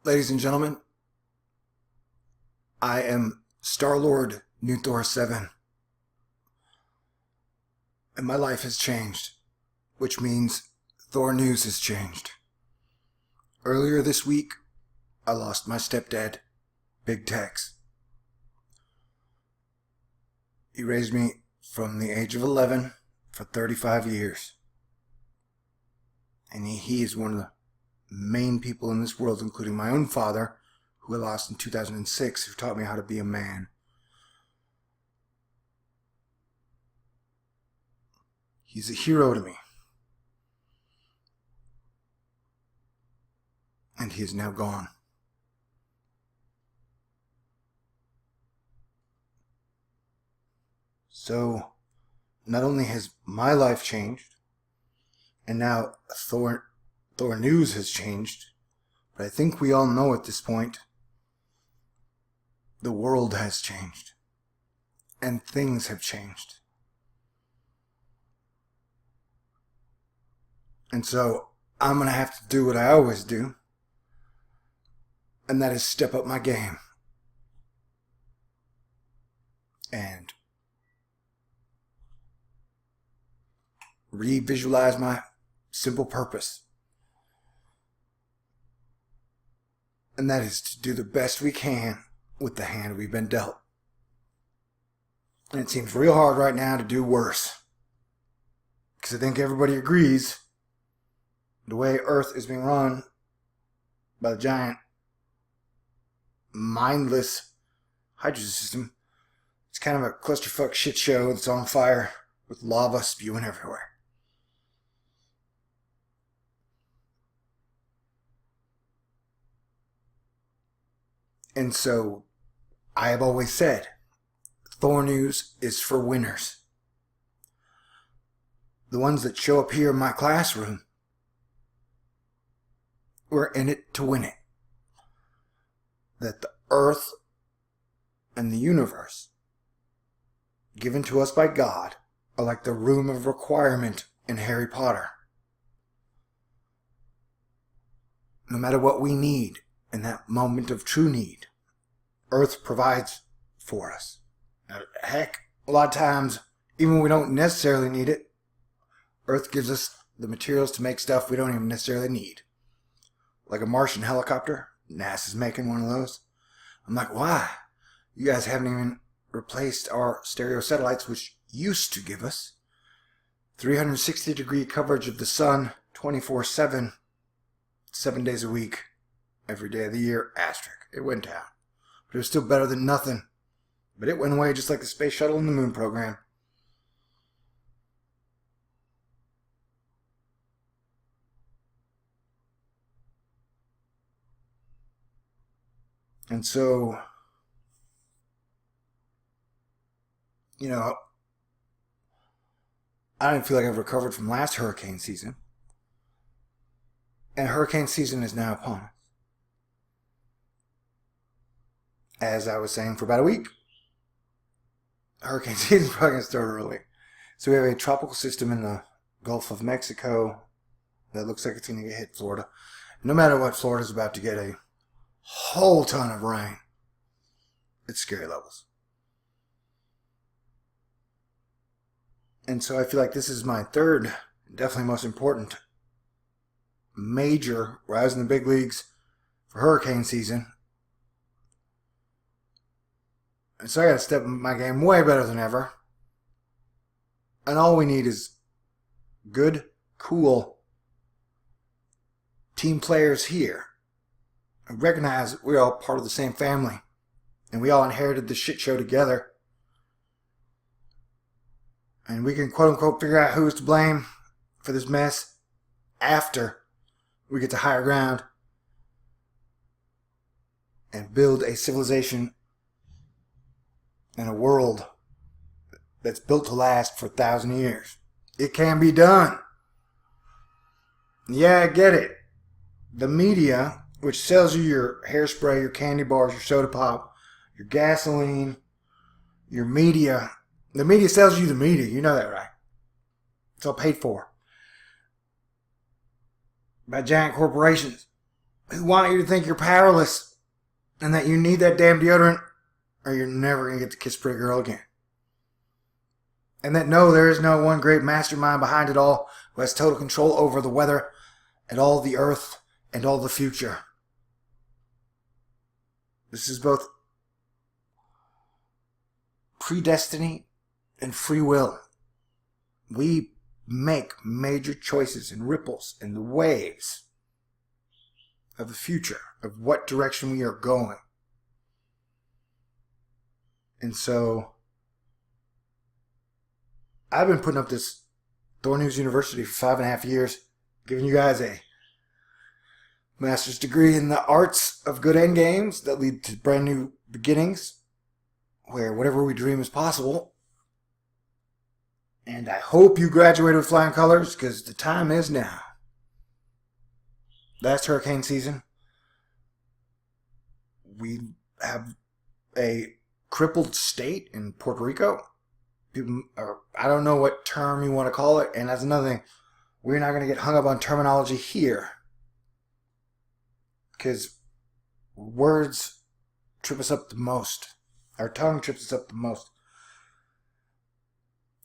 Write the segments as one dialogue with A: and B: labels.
A: Ladies and gentlemen, I am Star-Lord New Thor 7, and my life has changed, which means THORnews has changed. Earlier this week, I lost my stepdad, Big Tex. He raised me from the age of 11 for 35 years. And he is one of the main people in this world, including my own father, who I lost in 2006, who taught me how to be a man. He's a hero to me. And he is now gone. So, not only has my life changed, and now THORnews has changed, but I think we all know at this point, the world has changed. And things have changed. And so, I'm going to have to do what I always do, and that is step up my game. And re-visualize my simple purpose. And that is to do the best we can with the hand we've been dealt. And it seems real hard right now to do worse. Because I think everybody agrees the way Earth is being run by the giant, mindless hydrogen system, it's kind of a clusterfuck shit show that's on fire with lava spewing everywhere. And so, I have always said, THORnews is for winners. The ones that show up here in my classroom, we're in it to win it. That the earth and the universe, given to us by God, are like the room of requirement in Harry Potter. No matter what we need in that moment of true need, Earth provides for us. Now, heck, a lot of times, even when we don't necessarily need it, Earth gives us the materials to make stuff we don't even necessarily need. Like a Martian helicopter. NASA's making one of those. I'm like, why? You guys haven't even replaced our stereo satellites, which used to give us 360-degree coverage of the sun 24/7, 7 days a week, every day of the year, asterisk. It went down. But it was still better than nothing. But it went away just like the space shuttle and the moon program. And so, you know, I don't feel like I've recovered from last hurricane season. And hurricane season is now upon us. As I was saying for about a week, hurricane season is probably going to start early. So we have a tropical system in the Gulf of Mexico that looks like it's going to hit Florida. No matter what, Florida's about to get a whole ton of rain. It's scary levels. And so I feel like this is my third, definitely most important, major rise in the big leagues for hurricane season. And so I got to step up my game way better than ever. And all we need is good, cool team players here. And recognize we're all part of the same family. And we all inherited this shit show together. And we can quote unquote figure out who's to blame for this mess after we get to higher ground and build a civilization and a world that's built to last for 1,000 years. It can be done. Yeah, I get it. The media, which sells you your hairspray, your candy bars, your soda pop, your gasoline, your media. The media sells you the media. You know that, right? It's all paid for by giant corporations. who want you to think you're powerless and that you need that damn deodorant or you're never going to get to kiss a pretty girl again. And that no, there is no one great mastermind behind it all who has total control over the weather and all the earth and all the future. This is both predestiny and free will. We make major choices and ripples in the waves of the future, of what direction we are going. And so, I've been putting up this THORnews University for 5.5 years, giving you guys a master's degree in the arts of good end games that lead to brand new beginnings, where whatever we dream is possible. And I hope you graduated with flying colors, because the time is now. Last hurricane season, we have a crippled state in Puerto Rico. People, or I don't know what term you want to call it, and that's another thing. We're not going to get hung up on terminology here, because words trip us up the most. Our tongue trips us up the most.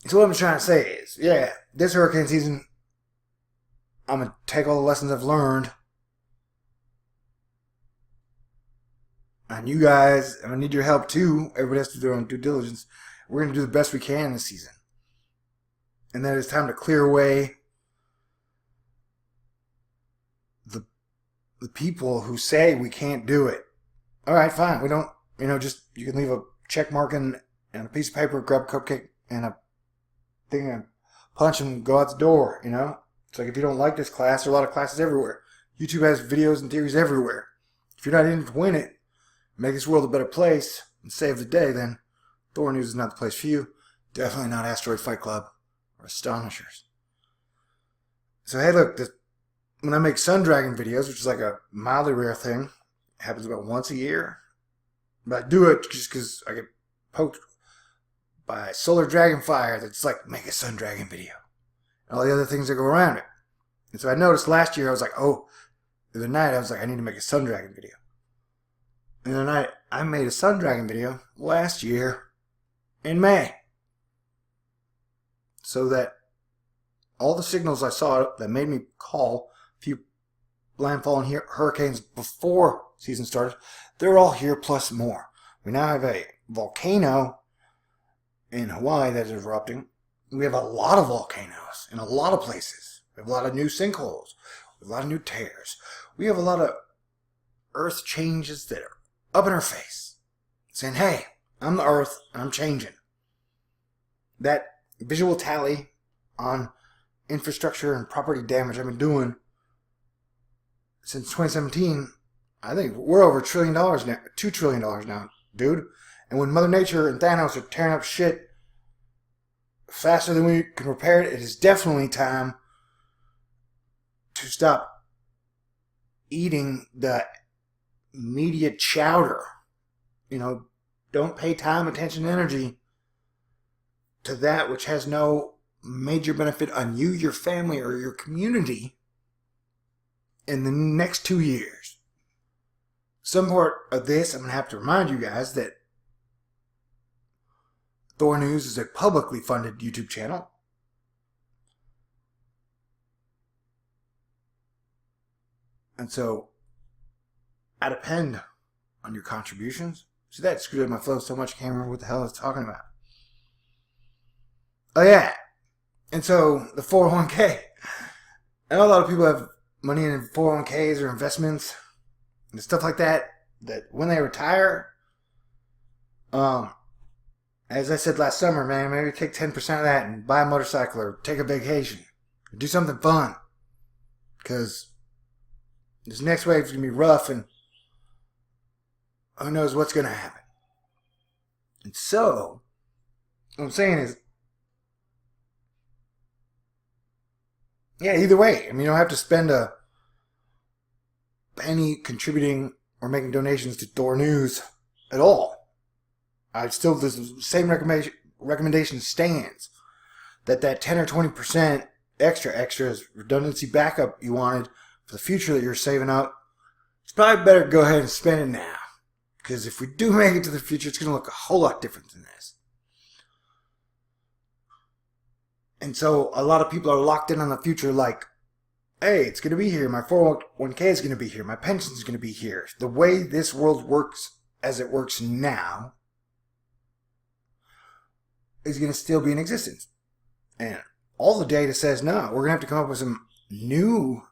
A: So what I'm trying to say is, yeah, this hurricane season, I'm going to take all the lessons I've learned. And you guys, I need your help too. Everybody has to do their own due diligence. We're going to do the best we can this season. And then it's time to clear away the people who say we can't do it. All right, fine. We don't, just, you can leave a check mark and a piece of paper, grab a cupcake and a thing and punch and go out the door, It's like if you don't like this class, there are a lot of classes everywhere. YouTube has videos and theories everywhere. If you're not in to win it, make this world a better place, and save the day, then THORnews is not the place for you. Definitely not Asteroid Fight Club or Astonishers. So hey, look, when I make Sun Dragon videos, which is like a mildly rare thing, it happens about once a year. But I do it just because I get poked by solar dragon fire that's like, make a Sun Dragon video. And all the other things that go around it. And so I noticed last year, I was like, the other night, I was like, I need to make a Sun Dragon video. And then I made a Sun Dragon video last year in May. So that all the signals I saw that made me call a few landfall and hurricanes before season started, they're all here plus more. We now have a volcano in Hawaii that is erupting. We have a lot of volcanoes in a lot of places. We have a lot of new sinkholes. We have a lot of new tears. We have a lot of earth changes that are up in our face, saying, hey, I'm the earth and I'm changing. That visual tally on infrastructure and property damage I've been doing since 2017, I think we're over $1 trillion now, $2 trillion now, dude. And when Mother Nature and Thanos are tearing up shit faster than we can repair it, it is definitely time to stop eating the media chowder. Don't pay time, attention, and energy to that which has no major benefit on you, your family, or your community in the next 2 years. Some part of this, I'm going to have to remind you guys that THORnews is a publicly funded YouTube channel. And so, I depend on your contributions. See, that screwed up my flow so much I can't remember what the hell I was talking about. Oh yeah. And so, the 401k. I know a lot of people have money in 401ks or investments and stuff like that when they retire, as I said last summer, man, maybe take 10% of that and buy a motorcycle or take a vacation. Or do something fun. Because this next wave is going to be rough and who knows what's going to happen. And so, what I'm saying is, yeah, either way. You don't have to spend a penny contributing or making donations to THORnews at all. The same recommendation stands. That 10 or 20% extra is redundancy backup you wanted for the future that you're saving up it's probably better to go ahead and spend it now. Because if we do make it to the future, it's going to look a whole lot different than this. And so a lot of people are locked in on the future like, hey, it's going to be here. My 401k is going to be here. My pension is going to be here. The way this world works as it works now is going to still be in existence. And all the data says, no, we're going to have to come up with some new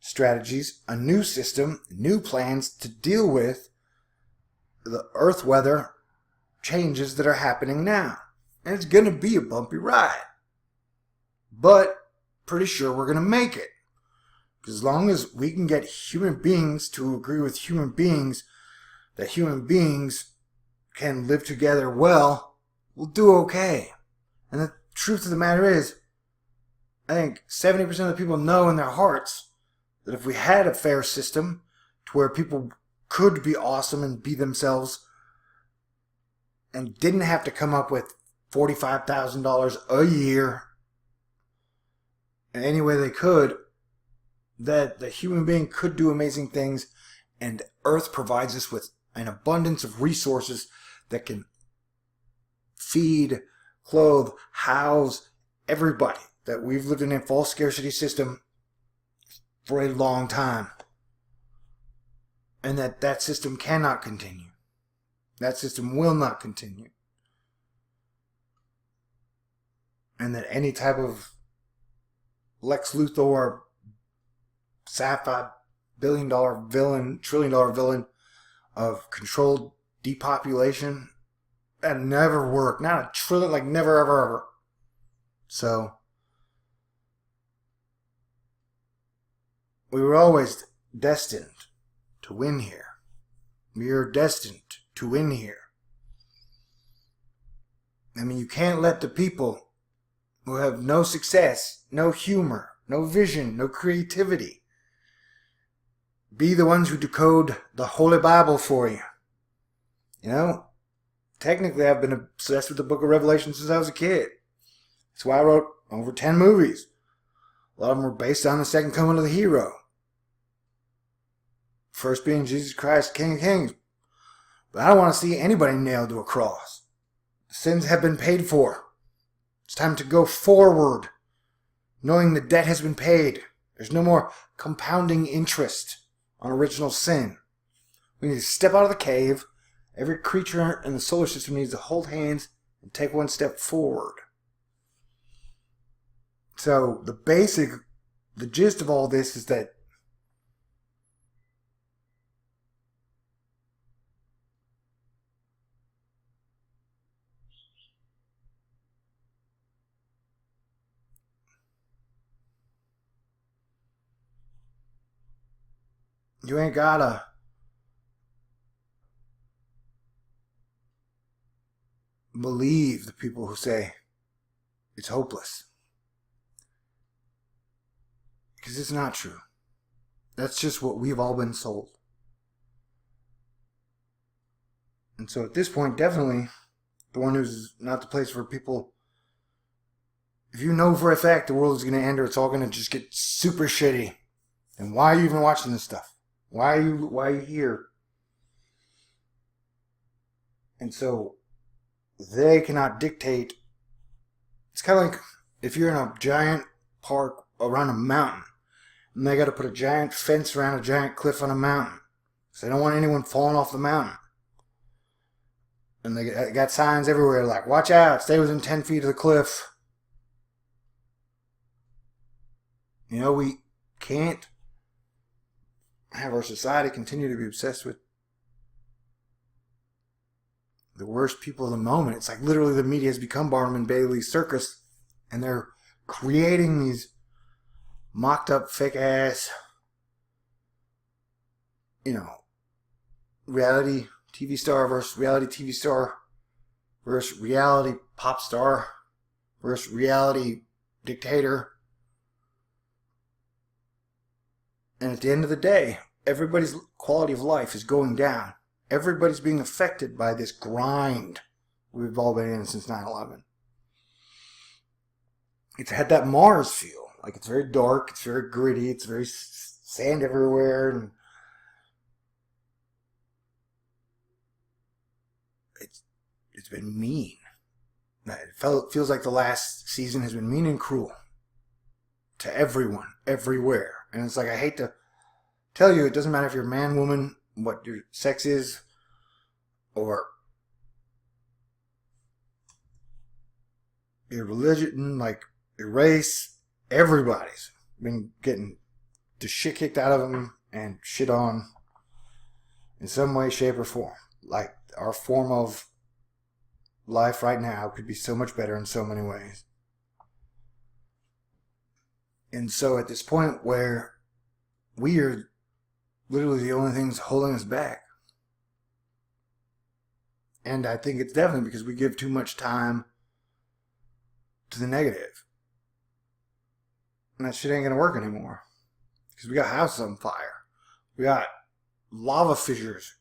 A: strategies, a new system, new plans to deal with the earth weather changes that are happening now. And it's going to be a bumpy ride. But pretty sure we're going to make it. Because as long as we can get human beings to agree with human beings that human beings can live together well, we'll do okay. And the truth of the matter is, I think 70% of the people know in their hearts that if we had a fair system to where people could be awesome and be themselves and didn't have to come up with $45,000 a year in any way they could, that the human being could do amazing things, and Earth provides us with an abundance of resources that can feed, clothe, house everybody. That we've lived in a false scarcity system for a long time. And that system cannot continue. That system will not continue. And that any type of Lex Luthor, sci-fi billion-dollar villain, trillion-dollar villain of controlled depopulation, that never worked. Not a trillion, like never, ever, ever. So, we were always destined to win here. We are destined to win here. I mean, you can't let the people who have no success, no humor, no vision, no creativity be the ones who decode the Holy Bible for you. You know, technically I've been obsessed with the book of Revelation since I was a kid. That's why I wrote over 10 movies. A lot of them were based on the second coming of the hero. First being Jesus Christ, King of Kings. But I don't want to see anybody nailed to a cross. The sins have been paid for. It's time to go forward, knowing the debt has been paid. There's no more compounding interest on original sin. We need to step out of the cave. Every creature in the solar system needs to hold hands and take one step forward. So the gist of all this is that you ain't gotta believe the people who say it's hopeless. Because it's not true. That's just what we've all been sold. And so at this point, definitely, THORnews is not the place for people. If you know for a fact the world is going to end or it's all going to just get super shitty, then why are you even watching this stuff? Why are you here? And so they cannot dictate. It's kind of like if you're in a giant park around a mountain and they got to put a giant fence around a giant cliff on a mountain. So they don't want anyone falling off the mountain. And they got signs everywhere like, watch out, stay within 10 feet of the cliff. You know, we can't have our society continue to be obsessed with the worst people of the moment. It's like literally the media has become Barnum and Bailey's circus, and they're creating these mocked up fake ass, reality TV star versus reality TV star versus reality pop star versus reality dictator. And at the end of the day, everybody's quality of life is going down. Everybody's being affected by this grind we've all been in since 9/11. It's had that Mars feel. Like it's very dark, it's very gritty, it's very sand everywhere, and been mean. It feels like the last season has been mean and cruel to everyone, everywhere. And it's like, I hate to tell you, it doesn't matter if you're a man, woman, what your sex is, or your religion, like your race. Everybody's been getting the shit kicked out of them and shit on in some way, shape, or form. Like, our form of life right now could be so much better in so many ways. And so at this point where we are literally the only things holding us back. And I think it's definitely because we give too much time to the negative. And that shit ain't gonna work anymore. Because we got houses on fire. We got lava fissures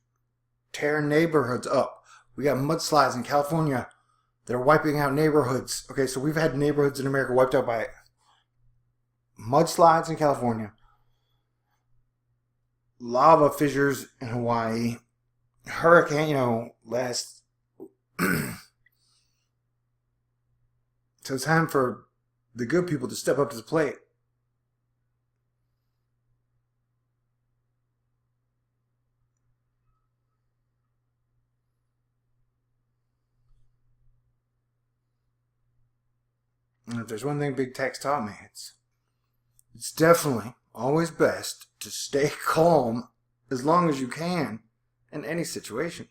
A: tearing neighborhoods up. We got mudslides in California that are wiping out neighborhoods. Okay, so we've had neighborhoods in America wiped out by mudslides in California, lava fissures in Hawaii, hurricane, last. So it's time for the good people to step up to the plate. And if there's one thing big tech's taught me, it's definitely always best to stay calm as long as you can in any situation.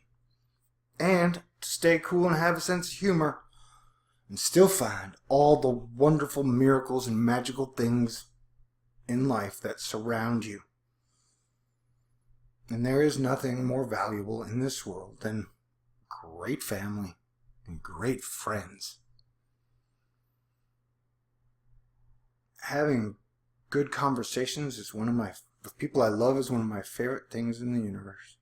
A: And to stay cool and have a sense of humor and still find all the wonderful miracles and magical things in life that surround you. And there is nothing more valuable in this world than great family and great friends. Having good conversations is with people I love is one of my favorite things in the universe.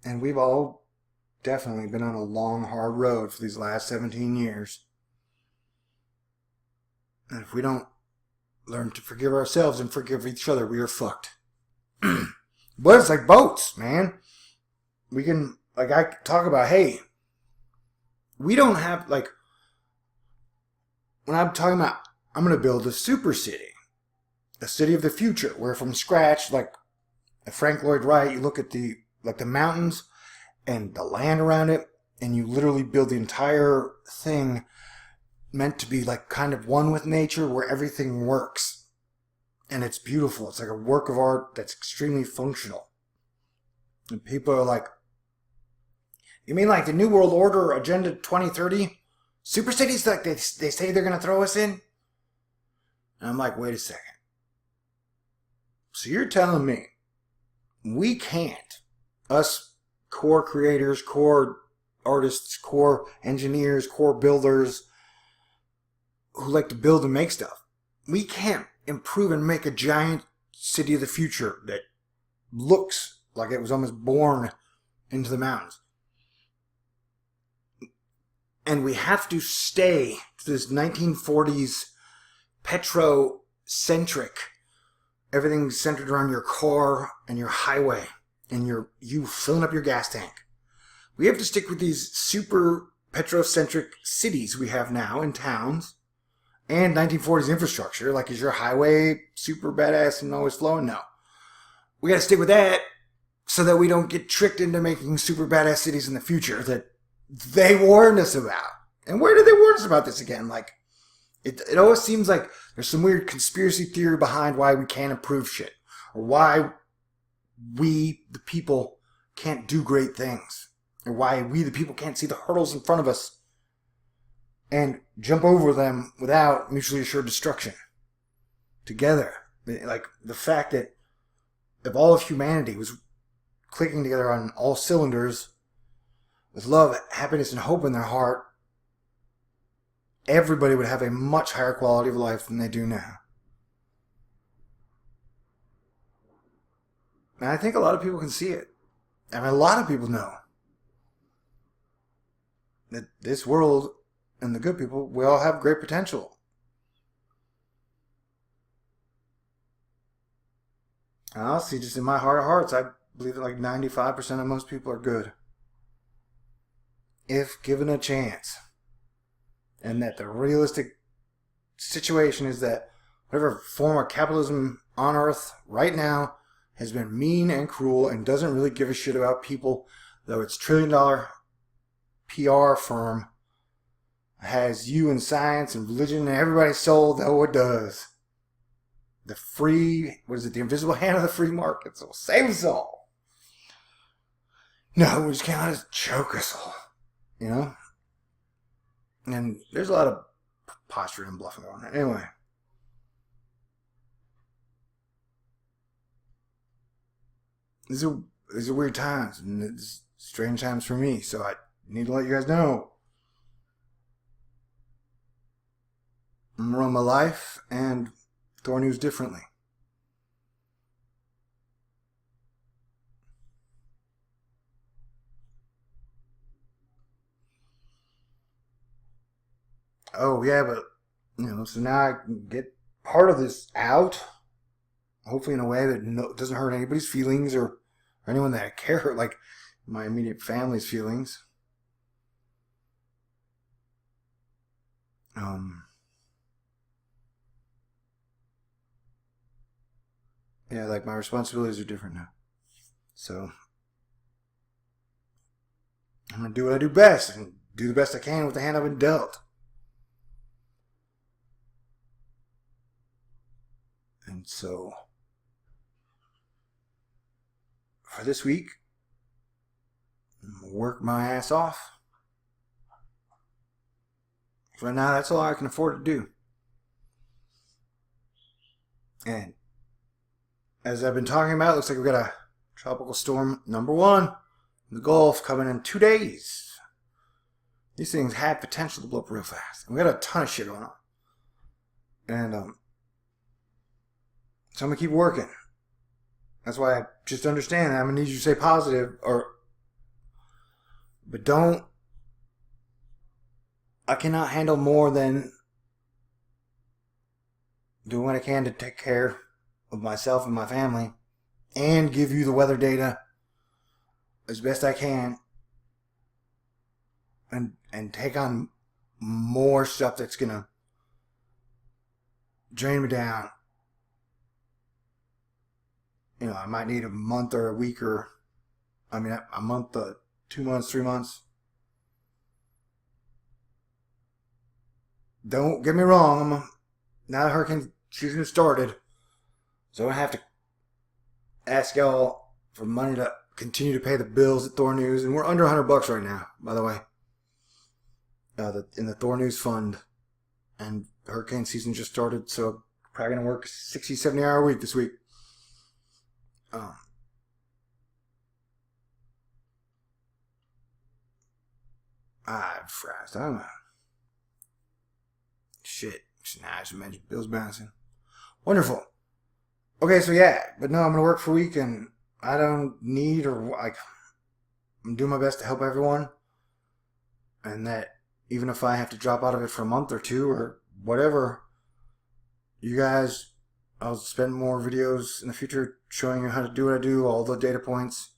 A: And we've all definitely been on a long, hard road for these last 17 years. And if we don't learn to forgive ourselves and forgive each other, we are fucked. But it's like boats, man. We can, like I talk about, hey, we don't have, like, when I'm talking about, I'm going to build a super city. A city of the future, where from scratch, like Frank Lloyd Wright, you look at the mountains and the land around it, and you literally build the entire thing meant to be like kind of one with nature, where everything works. And it's beautiful. It's like a work of art that's extremely functional. And people are like, you mean like the New World Order Agenda 2030? Super cities like they say they're going to throw us in? And I'm like, wait a second. So you're telling me we can't, us core creators, core artists, core engineers, core builders who like to build and make stuff, we can't improve and make a giant city of the future that looks like it was almost born into the mountains. And we have to stay to this 1940s petro-centric, everything centered around your car and your highway and you filling up your gas tank. We have to stick with these super petrocentric cities we have now in towns and 1940s infrastructure. Like, is your highway super badass and always flowing? No. We got to stick with that so that we don't get tricked into making super badass cities in the future that they warned us about. And where did they warn us about this again? Like, it always seems like there's some weird conspiracy theory behind why we can't improve shit. Or why we, the people, can't do great things. Or why we, the people, can't see the hurdles in front of us and jump over them without mutually assured destruction. Together. Like, the fact that if all of humanity was clicking together on all cylinders with love, happiness, and hope in their heart, everybody would have a much higher quality of life than they do now. And I think a lot of people can see it. I mean, a lot of people know that this world and the good people, we all have great potential. And honestly, just in my heart of hearts, I believe that like 95% of most people are good, if given a chance. And that the realistic situation is that whatever form of capitalism on Earth right now has been mean and cruel and doesn't really give a shit about people, though its $1 trillion PR firm has you in science and religion and everybody's soul, though it does. The free, what is it, the invisible hand of the free market, so save us all. No, we just can't let it choke us all, you know? And there's a lot of posturing and bluffing going on. Anyway. These are weird times, and it's strange times for me, so I need to let you guys know. I'm going to run my life and THORnews differently. Oh, yeah, but, so now I can get part of this out, hopefully in a way that doesn't hurt anybody's feelings or anyone that I care, like my immediate family's feelings. Yeah, like my responsibilities are different now. So I'm going to do what I do best and do the best I can with the hand I've been dealt. And so for this week, I'm going to work my ass off. Right now, that's all I can afford to do. And as I've been talking about, it looks like we've got a tropical storm #1 in the Gulf coming in 2 days. These things have potential to blow up real fast. And we got a ton of shit going on. And so I'm going to keep working. That's why I just understand that I'm going to need you to stay positive, but don't. I cannot handle more than doing what I can to take care of myself and my family and give you the weather data as best I can and take on more stuff that's going to drain me down. I might need a month or a week a month, 2 months, 3 months. Don't get me wrong, now the hurricane season started, so I have to ask y'all for money to continue to pay the bills at THORnews, and we're under $100 right now, by the way, in the THORnews fund, and hurricane season just started, so I'm probably going to work a 60, 70-hour week this week. I've fries. I don't know. Shit. Now I just mentioned bills bouncing. Wonderful. Okay, so yeah. But no, I'm going to work for a week and I don't need I'm doing my best to help everyone. And that even if I have to drop out of it for a month or two or whatever, you guys, I'll spend more videos in the future showing you how to do what I do, all the data points.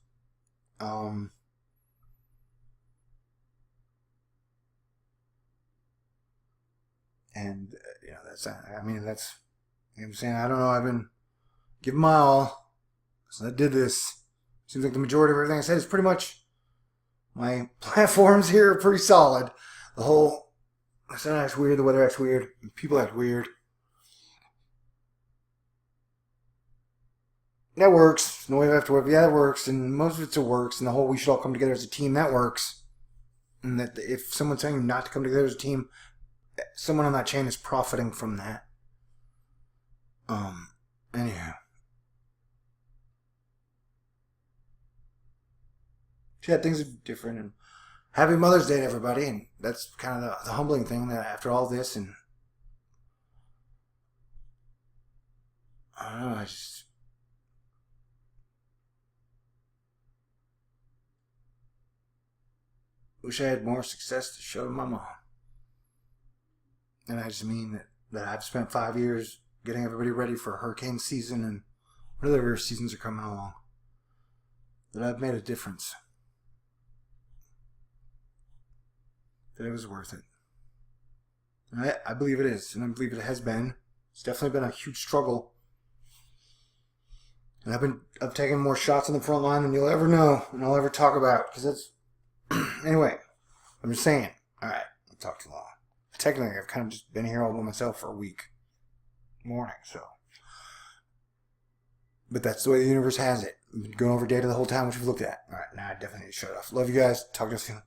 A: And, that's, I'm saying, I don't know, I've been giving my all. So I did this. Seems like the majority of everything I said is pretty much, my platforms here are pretty solid. The whole, the sun acts weird, the weather acts weird, people act weird. That works. No way I have to work. Yeah, that works. And most of it works. And the whole we should all come together as a team, that works. And that if someone's telling you not to come together as a team, someone on that chain is profiting from that. Anyhow. Yeah, things are different. And happy Mother's Day to everybody. And that's kind of the humbling thing that after all this and I don't know, I just wish I had more success to show to my mom. And I just mean that I've spent 5 years getting everybody ready for hurricane season and whatever seasons are coming along. that I've made a difference. That it was worth it. And I believe it is, and I believe it has been. It's definitely been a huge struggle. And I've taken more shots on the front line than you'll ever know, and I'll ever talk about. Because that's... Anyway, I'm just saying. Alright, I've talked too long. Technically, I've kind of just been here all by myself for a week. Morning, so... But that's the way the universe has it. I've been going over data the whole time, which we've looked at. Alright, now I definitely need to shut it off. Love you guys. Talk to you soon.